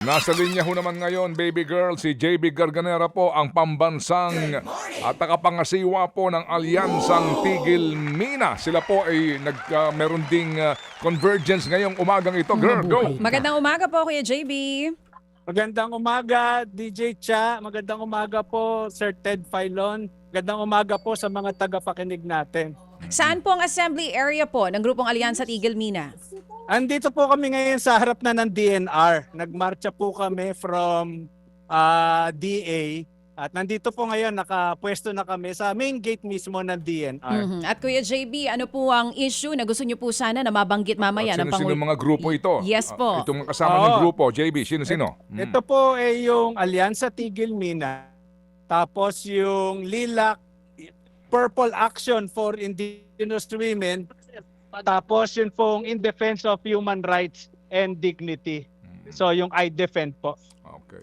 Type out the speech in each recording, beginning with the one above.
Nasa linya ho naman ngayon, baby girl, si JB Garganera po, ang pambansang at takapangasiwa po ng Alyansang Tigil Mina. Sila po ay meron ding convergence ngayong umagang ito. Girl, go! Magandang umaga po, Kuya JB. Magandang umaga, DJ Cha. Magandang umaga po, Sir Ted Filon. Magandang umaga po sa mga tagapakinig natin. Saan po ang assembly area po ng Grupong Alyansa Tigil Mina? Andito po kami ngayon sa harap na ng DNR. Nagmarcha po kami from DA. At nandito po ngayon, nakapwesto na kami sa main gate mismo ng DNR. At Kuya JB, ano po ang issue na gusto niyo po sana na mabanggit mamaya ng Sino-sino mga grupo ito? Yes po. Itong mga kasama ng grupo, JB, sino-sino? Ito po ay yung Alyansa Tigil Mina. Tapos yung Lilac Purple Action for Indigenous Women. Tapos yun pong In Defense of Human Rights and Dignity. So yung I Defend po.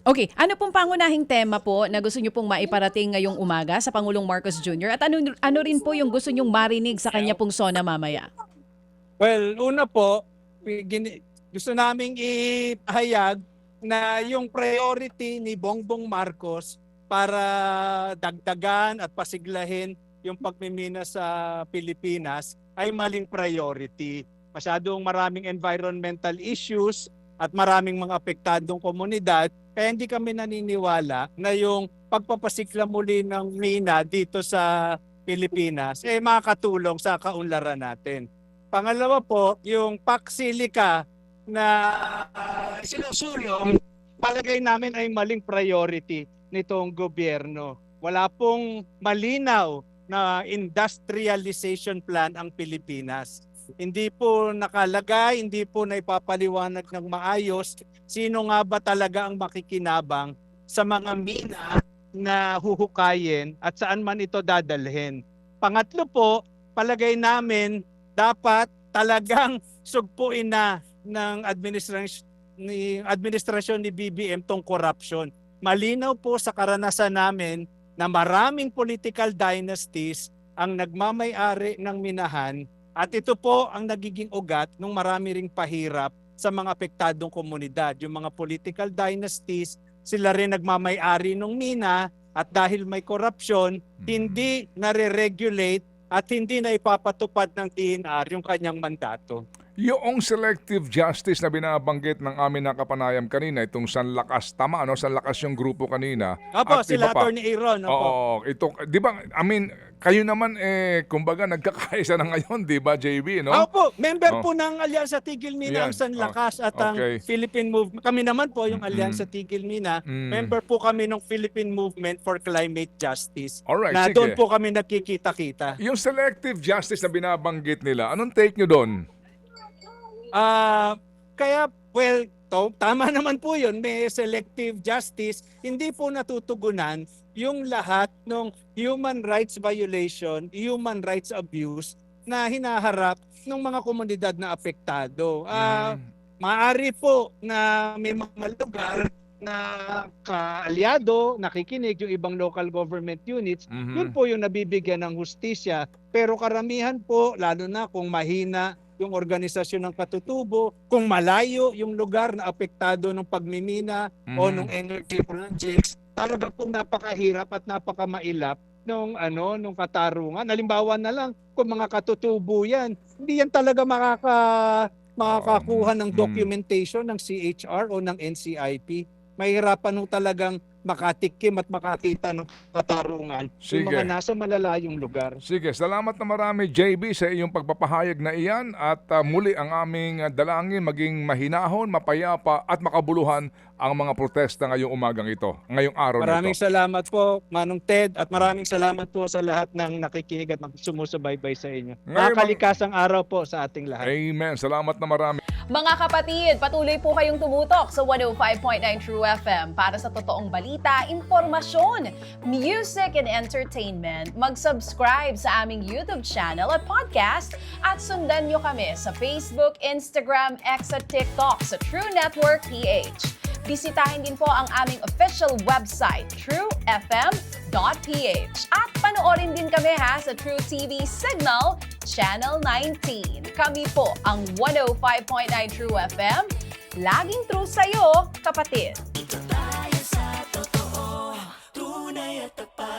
Okay, ano pong pangunahing tema po na gusto niyo pong maiparating ngayong umaga sa Pangulong Marcos Jr. At ano rin po yung gusto niyong marinig sa kanya pong sona mamaya? Well, una po, gusto naming ipahayag na yung priority ni Bongbong Marcos para dagdagan at pasiglahin yung pagmimina sa Pilipinas ay maling priority. Masyadong maraming environmental issues at maraming mga apektadong komunidad, kaya hindi kami naniniwala na yung pagpapasikla muli ng mina dito sa Pilipinas makakatulong sa kaunlaran natin. Pangalawa po, yung Paksilica na sinusulong, palagay namin ay maling priority nitong gobyerno. Wala pong malinaw na industrialization plan ang Pilipinas. Hindi po nakalagay, hindi po naipapaliwanag ng maayos sino nga ba talaga ang makikinabang sa mga mina na huhukayin at saan man ito dadalhin. Pangatlo po, palagay namin dapat talagang sugpuin na ng administrasyon ni BBM tong corruption. Malinaw po sa karanasan namin na maraming political dynasties ang nagmamay-ari ng minahan at ito po ang nagiging ugat ng marami ring pahirap sa mga apektadong komunidad. Yung mga political dynasties, sila rin nagmamay-ari ng mina at dahil may korupsyon, hindi nare-regulate at hindi na ipapatupad ng DNR yung kanyang mandato. Yung selective justice na binabanggit ng amin na kapanayam kanina, itong Sanlakas, tama ano? Sanlakas yung grupo kanina. Opo, at sila iba pa. Attorney Aaron. Oo, ito, di ba, kayo naman kumbaga nagkakaisa na ngayon, di ba, JB, no? Opo, member po ng Alyansa Tigil Mina ang Yan. Sanlakas at ang Philippine Movement. Kami naman po yung Alyansa Tigil Mina. Member po kami ng Philippine Movement for Climate Justice. Alright, na sige. doon po kami nakikita-kita. Yung selective justice na binabanggit nila, anong take nyo doon? Kaya, well, tama naman po yun. May selective justice. Hindi po natutugunan yung lahat ng human rights violation, human rights abuse na hinaharap ng mga komunidad na apektado. Maaari po na may mga lugar na kaalyado, nakikinig yung ibang local government units, yun po yung nabibigyan ng hustisya. Pero karamihan po, lalo na kung mahina yung organisasyon ng katutubo, kung malayo yung lugar na apektado ng pagmimina o ng energy projects, talaga pong napakahirap at napakamailap nung katarungan. Halimbawa na lang, kung mga katutubo yan, hindi yan talaga makakakuha ng documentation ng CHR o ng NCIP. Mahirapan nung talagang makatikim at makakita ng katarungan yung mga nasa malalayong lugar. Sige, salamat na marami JB sa iyong pagpapahayag na iyan at muli ang aming dalangin maging mahinahon, mapayapa at makabuluhan ang mga protesta ngayong umagang ito, ngayong araw Maraming nito. salamat po, Manong Ted, at maraming salamat po sa lahat ng nakikinig at sumusubaybay sa inyo. Makalikasang araw po sa ating lahat. Amen. Salamat na marami. Mga kapatid, patuloy po kayong tumutok sa 105.9 True FM para sa totoong balita, impormasyon, music, and entertainment. Mag-subscribe sa aming YouTube channel at podcast at sundan nyo kami sa Facebook, Instagram, X at TikTok sa True Network PH. Bisitahin din po ang aming official website, truefm.ph. At panoorin din kami sa True TV Signal, Channel 19. Kami po ang 105.9 True FM, Laging true sa'yo, kapatid. Tayo sa totoo, tunay at tapat.